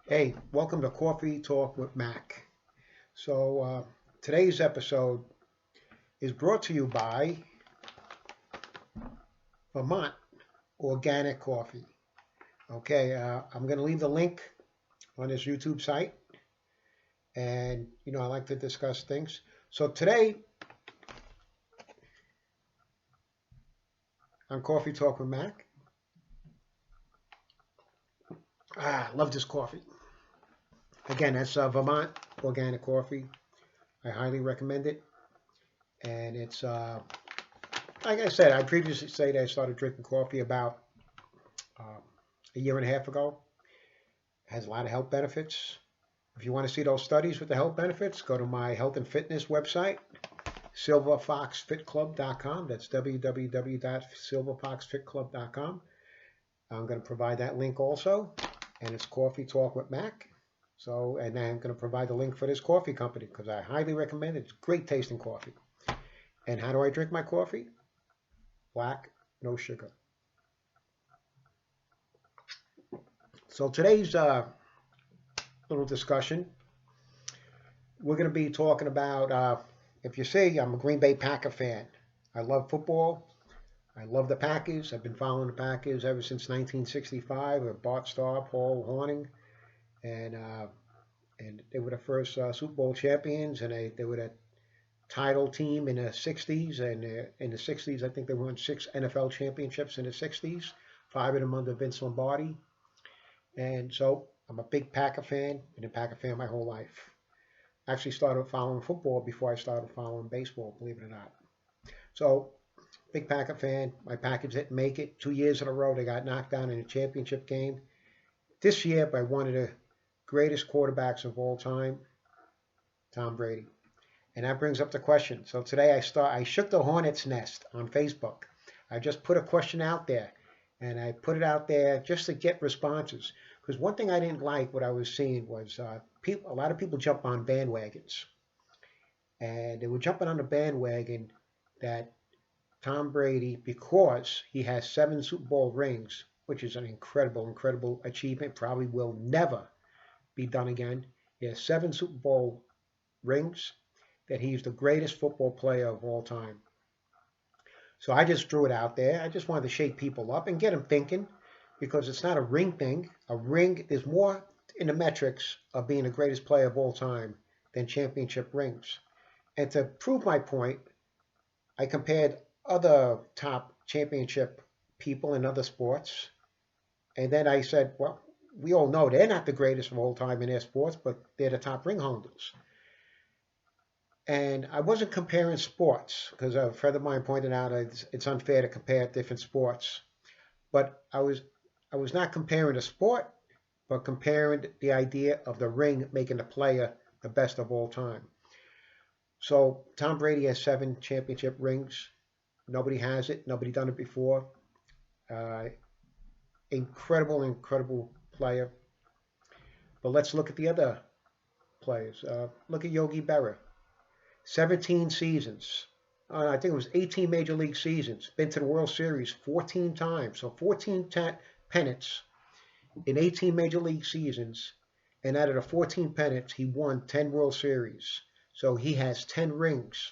Hey, welcome to Coffee Talk with Mac. Today's episode is brought to you by Vermont Organic Coffee. I'm going to leave the link on this YouTube site, and I like to discuss things. So today on Coffee Talk with Mac, love this coffee. Again, that's Vermont Organic Coffee. I highly recommend it, and it's like I said, I previously said I started drinking coffee about um, a year and a half ago. It has a lot of health benefits. If you want to see those studies with the health benefits, go to my health and fitness website, silverfoxfitclub.com. That's www.silverfoxfitclub.com. I'm going to provide that link also, and it's Coffee Talk with Mac. And I'm going to provide the link for this coffee company because I highly recommend it. It's great tasting coffee. And how do I drink my coffee? Black, no sugar. So today's little discussion, we're going to be talking about, if you see, I'm a Green Bay Packer fan. I love football. I love the Packers. I've been following the Packers ever since 1965 with Bart Starr, Paul Hornung, and uh, and they were the first Super Bowl champions, and they were the title team in the 60s. And in the 60s, I think they won 6 NFL championships in the 60s, 5 of them under Vince Lombardi. And so I'm a big Packer fan, been a Packer fan my whole life. Actually started following football before I started following baseball, believe it or not. So, big Packer fan. My Packers didn't make it 2 years in a row. They got knocked down in a championship game. This year by one of the greatest quarterbacks of all time, Tom Brady. And that brings up the question. So today I shook the hornet's nest on Facebook. I just put a question out there, and I put it out there just to get responses. Because one thing I didn't like what I was seeing was a lot of people jump on bandwagons, and they were jumping on the bandwagon that Tom Brady, because he has 7 Super Bowl rings, which is an incredible, incredible achievement, probably will never be done again. He has 7 Super Bowl rings, that he's the greatest football player of all time. So I just threw it out there. I just wanted to shake people up and get them thinking because it's not a ring thing. A ring, there's more in the metrics of being the greatest player of all time than championship rings. And to prove my point, I compared other top championship people in other sports. And then I said, well, we all know they're not the greatest of all time in their sports, but they're the top ring holders. And I wasn't comparing sports because a friend of mine pointed out it's unfair to compare different sports. But I was not comparing a sport, but comparing the idea of the ring making the player the best of all time. So Tom Brady has 7 championship rings. Nobody has it. Nobody done it before. Uh, Incredible, incredible player. But let's look at the other players. Look at Yogi Berra. 17 seasons. I think it was 18 major league seasons. Been to the World Series 14 times. So 14 pennants in 18 major league seasons. And out of the 14 pennants, he won 10 World Series. So he has 10 rings.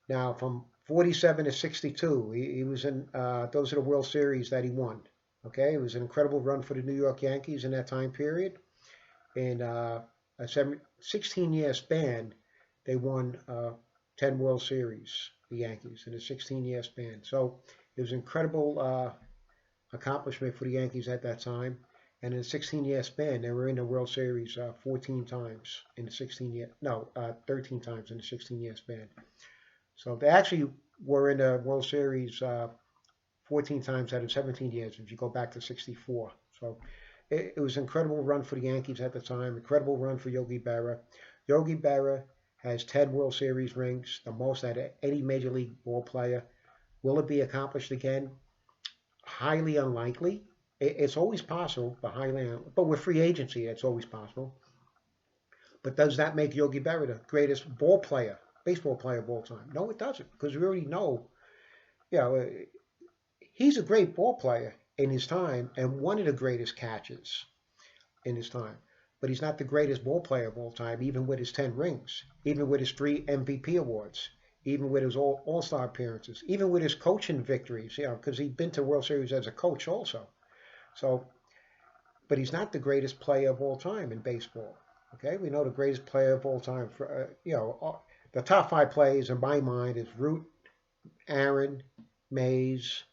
Now, from 47 to 62, he was in, those are the World Series that he won. Okay, it was an incredible run for the New York Yankees in that time period. In a 16-year span, they won 10 World Series, the Yankees, in a 16-year span. So it was an incredible accomplishment for the Yankees at that time. And in a 16-year span, they were in the World Series 14 times in the 16-year, no, 13 times in the 16-year span. So they actually were in the World Series 14 times out of 17 years if you go back to 64. So it was an incredible run for the Yankees at the time, incredible run for Yogi Berra. Yogi Berra has 10 World Series rings, the most out of any Major League ball player. Will it be accomplished again? Highly unlikely. It's always possible, but with free agency, it's always possible. But does that make Yogi Berra the greatest baseball player of all time? No, it doesn't, because we already know, you know, he's a great ball player in his time and one of the greatest catchers. in his time. But he's not the greatest ball player of all time, even with his 10 rings, even with his 3 MVP awards, even with his All-Star appearances, even with his coaching victories, because he'd been to World Series as a coach also. So, but he's not the greatest player of all time in baseball. Okay, we know the greatest player of all time. The top 5 players in my mind is Root, Aaron, Mays,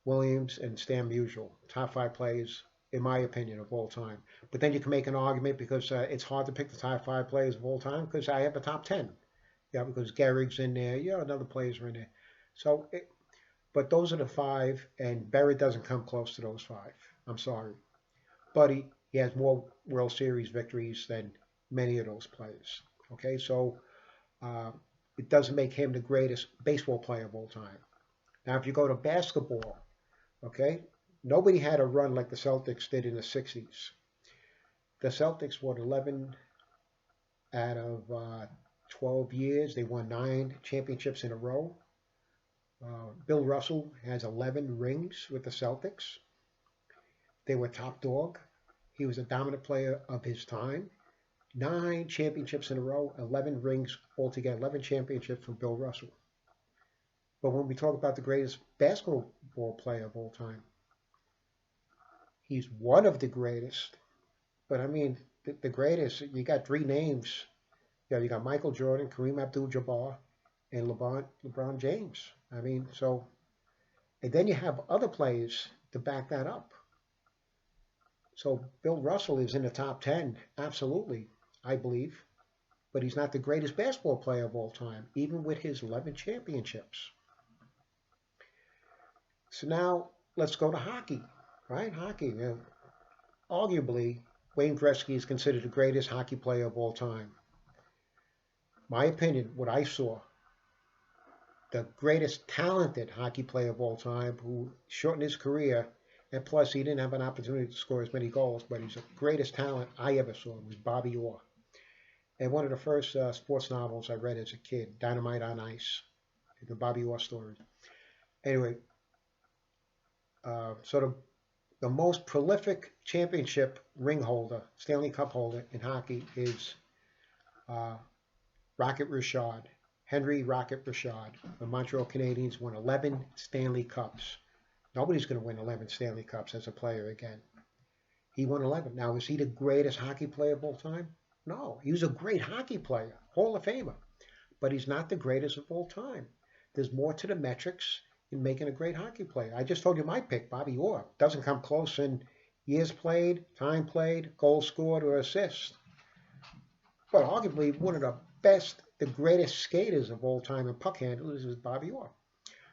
Williams, and Stan Musial. Top 5 players, in my opinion, of all time. But then you can make an argument because it's hard to pick the top 5 players of all time because I have the top 10. Yeah, because Gehrig's in there. Yeah, other players are in there. So, but those are the 5, and Barrett doesn't come close to those 5. I'm sorry, but he has more World Series victories than many of those players. Okay, so uh, it doesn't make him the greatest baseball player of all time. Now, if you go to basketball, okay, nobody had a run like the Celtics did in the 60s. The Celtics won 11 out of 12 years. They won 9 championships in a row. Bill Russell has 11 rings with the Celtics. They were top dog. He was a dominant player of his time. 9 championships in a row, 11 rings altogether, 11 championships from Bill Russell. But when we talk about the greatest basketball player of all time, he's one of the greatest. But I mean, the greatest, you got 3 names. You got Michael Jordan, Kareem Abdul-Jabbar, and LeBron James. I mean, so, and then you have other players to back that up. So Bill Russell is in the top 10, absolutely, I believe. But he's not the greatest basketball player of all time, even with his 11 championships. So now let's go to hockey, right? Hockey. Arguably, Wayne Gretzky is considered the greatest hockey player of all time. My opinion, what I saw, the greatest talented hockey player of all time who shortened his career, and plus he didn't have an opportunity to score as many goals, but he's the greatest talent I ever saw was Bobby Orr. And one of the first sports novels I read as a kid, Dynamite on Ice, the Bobby Orr story. Anyway, so the most prolific championship ring holder, Stanley Cup holder in hockey is Rocket Richard, Henry Rocket Richard. The Montreal Canadiens won 11 Stanley Cups. Nobody's going to win 11 Stanley Cups as a player again. He won 11. Now, is he the greatest hockey player of all time? No, he was a great hockey player, Hall of Famer, but he's not the greatest of all time. There's more to the metrics in making a great hockey player. I just told you my pick, Bobby Orr. Doesn't come close in years played, time played, goals scored, or assists. But arguably one of the best, the greatest skaters of all time and puck handlers is Bobby Orr.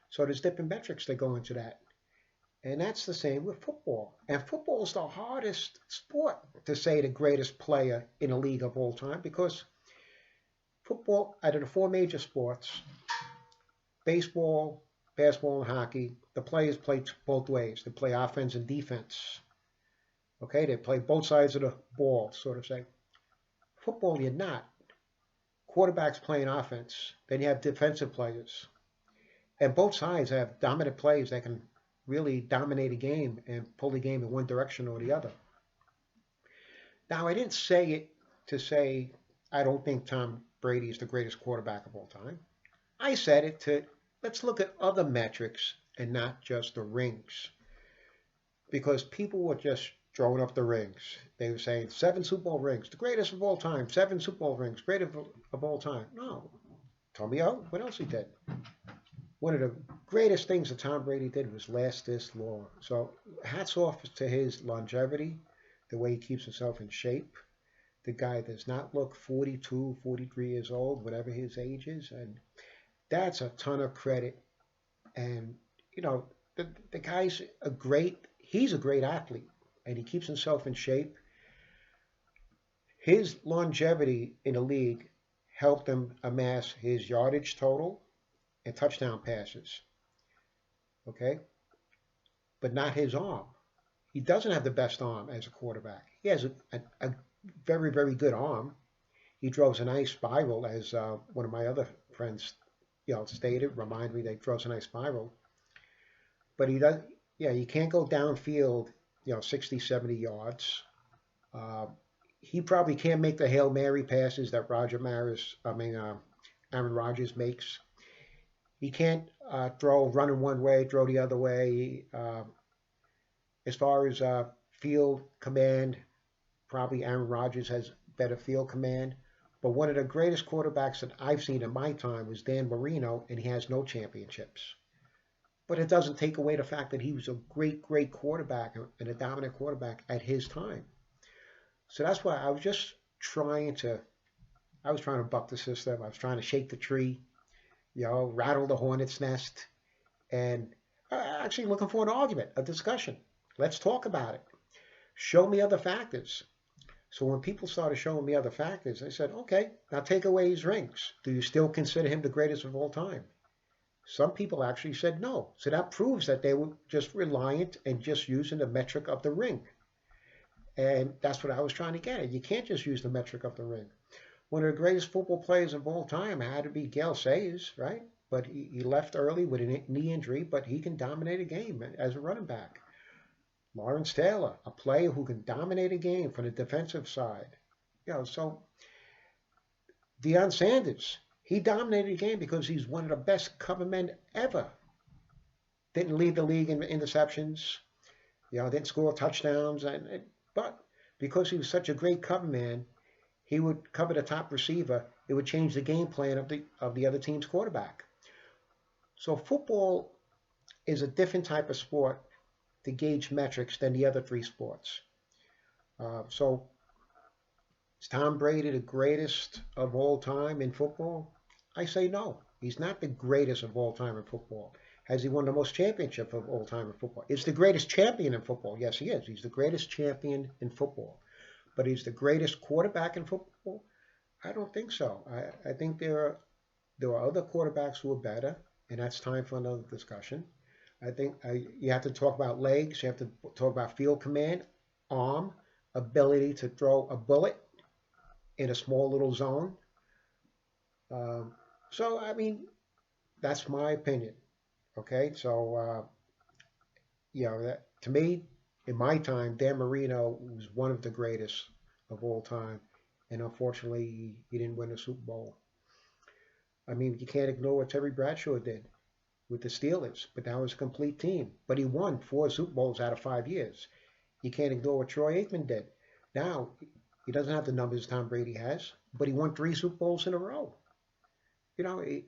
So there's different metrics that go into that. And that's the same with football. And football is the hardest sport to say the greatest player in a league of all time because football, out of the 4 major sports, baseball, basketball, and hockey, the players play both ways. They play offense and defense. Okay, they play both sides of the ball, sort of say. Football, you're not. Quarterbacks playing offense. Then you have defensive players. And both sides have dominant players that can really dominate a game and pull the game in one direction or the other. Now, I didn't say it to say I don't think Tom Brady is the greatest quarterback of all time. I said it to let's look at other metrics and not just the rings. Because people were just throwing up the rings. They were saying 7 Super Bowl rings, the greatest of all time, 7 Super Bowl rings, greatest of all time. No. Tell me out what else he did. One of the greatest things that Tom Brady did was last this long. So hats off to his longevity, the way he keeps himself in shape. The guy does not look 42, 43 years old, whatever his age is. And that's a ton of credit. And, the guy's he's a great athlete. And he keeps himself in shape. His longevity in the league helped him amass his yardage total and touchdown passes. Okay? But not his arm. He doesn't have the best arm as a quarterback. He has a very, very good arm. He throws a nice spiral, as one of my other friends stated, remind me that he throws a nice spiral. But he does, you can't go downfield, 60, 70 yards. Uh, he probably can't make the Hail Mary passes that Aaron Rodgers makes. He can't throw running one way, throw the other way. As far as field command, probably Aaron Rodgers has better field command. But one of the greatest quarterbacks that I've seen in my time was Dan Marino, and he has no championships. But it doesn't take away the fact that he was a great, great quarterback and a dominant quarterback at his time. So that's why I was trying to buck the system. I was trying to shake the tree, rattle the hornet's nest, and actually looking for an argument, a discussion. Let's talk about it. Show me other factors. So when people started showing me other factors, I said, okay, now take away his rings. Do you still consider him the greatest of all time? Some people actually said no. So that proves that they were just reliant and just using the metric of the ring. And that's what I was trying to get at. You can't just use the metric of the ring. One of the greatest football players of all time had to be Gale Sayers, right? But he left early with a knee injury, but he can dominate a game as a running back. Lawrence Taylor, a player who can dominate a game from the defensive side. So Deion Sanders, he dominated a game because he's one of the best cover men ever. Didn't lead the league in interceptions, didn't score touchdowns, but because he was such a great cover man, he would cover the top receiver. It would change the game plan of the other team's quarterback. So football is a different type of sport to gauge metrics than the other three sports. So is Tom Brady the greatest of all time in football? I say no. He's not the greatest of all time in football. Has he won the most championship of all time in football? Is the greatest champion in football? Yes, he is. He's the greatest champion in football. But he's the greatest quarterback in football? I don't think so. I think there are other quarterbacks who are better, and that's time for another discussion. I think you have to talk about legs. You have to talk about field command, arm, ability to throw a bullet in a small little zone. So, I mean, that's my opinion. Okay, so to me, in my time, Dan Marino was one of the greatest of all time, and unfortunately, he didn't win a Super Bowl. I mean, you can't ignore what Terry Bradshaw did with the Steelers, but that was a complete team. But he won 4 Super Bowls out of 5 years. You can't ignore what Troy Aikman did. Now, he doesn't have the numbers Tom Brady has, but he won 3 Super Bowls in a row.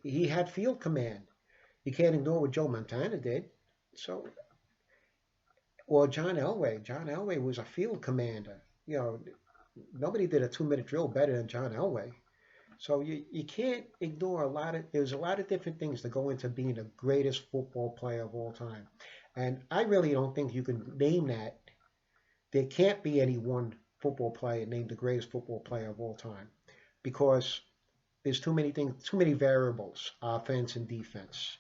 He had field command. You can't ignore what Joe Montana did. So, or John Elway. John Elway was a field commander. Nobody did a 2-minute drill better than John Elway. So you can't ignore there's a lot of different things that go into being the greatest football player of all time. And I really don't think you can name that. There can't be any one football player named the greatest football player of all time because there's too many things, too many variables, offense and defense.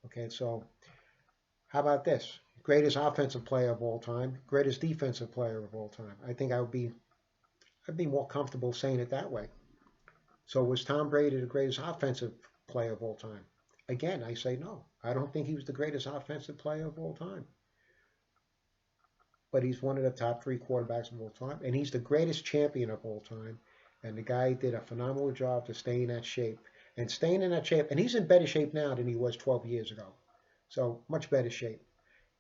Okay, so how about this? Greatest offensive player of all time, greatest defensive player of all time. I think I'd be more comfortable saying it that way. So was Tom Brady the greatest offensive player of all time? Again, I say no. I don't think he was the greatest offensive player of all time. But he's one of the top 3 quarterbacks of all time, and he's the greatest champion of all time. And the guy did a phenomenal job to stay in that shape. And staying in that shape, and he's in better shape now than he was 12 years ago. So much better shape.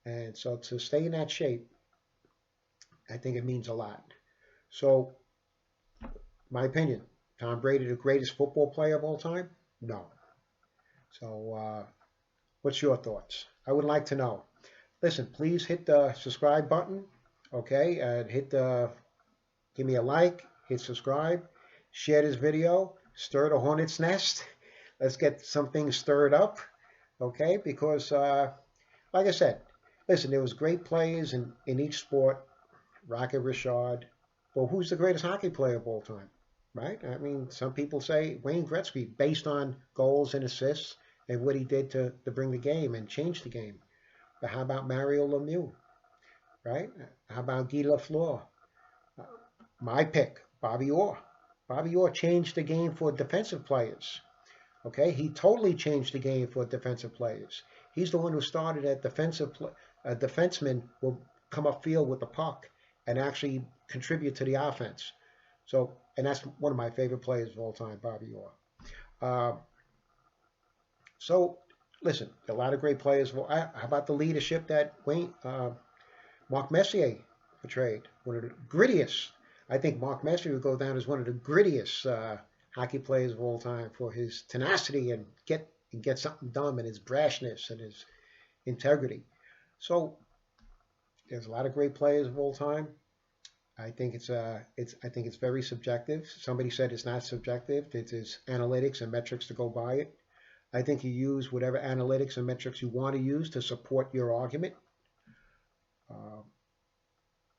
And so to stay in that shape, I think it means a lot. So, my opinion, Tom Brady, the greatest football player of all time? No. So, what's your thoughts? I would like to know. Listen, please hit the subscribe button, okay? And give me a like, hit subscribe, share this video, stir the hornet's nest. Let's get some things stirred up, okay? Because, like I said, listen, there was great players in each sport. Rocket Richard. Well, who's the greatest hockey player of all time? Right? I mean, some people say Wayne Gretzky, based on goals and assists and what he did to bring the game and change the game. But how about Mario Lemieux? Right? How about Guy Lafleur? My pick, Bobby Orr. Bobby Orr changed the game for defensive players. Okay, he totally changed the game for defensive players. He's the one who started a defenseman will come upfield with the puck and actually contribute to the offense. So, and that's one of my favorite players of all time, Bobby Orr. Uh, so, listen, a lot of great players. Well, how about the leadership that Mark Messier portrayed? One of the grittiest. I think Mark Messier would go down as one of the grittiest hockey players of all time for his tenacity and get something done, and his brashness and his integrity. So there's a lot of great players of all time. I think it's very subjective. Somebody said it's not subjective. It is analytics and metrics to go by it. I think you use whatever analytics and metrics you want to use to support your argument. Uh,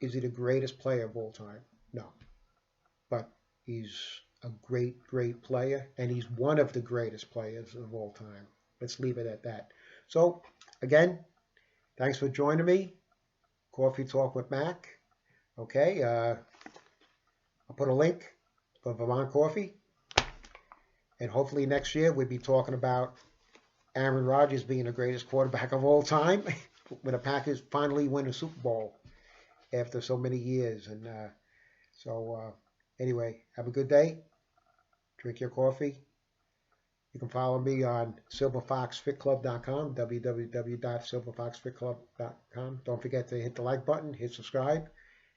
is he the greatest player of all time? No, but he's a great, great player, and he's one of the greatest players of all time. Let's leave it at that. So, again, thanks for joining me. Coffee Talk with Mac. Okay, I'll put a link for Vermont Coffee, and hopefully next year we'll be talking about Aaron Rodgers being the greatest quarterback of all time when the Packers finally win a Super Bowl after so many years. And anyway, have a good day. Drink your coffee. You can follow me on silverfoxfitclub.com, www.silverfoxfitclub.com. Don't forget to hit the like button, hit subscribe,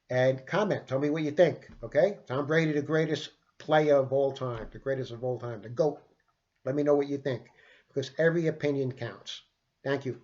and comment. Tell me what you think, okay? Tom Brady, the greatest player of all time, the greatest of all time, the GOAT. Let me know what you think, because every opinion counts. Thank you.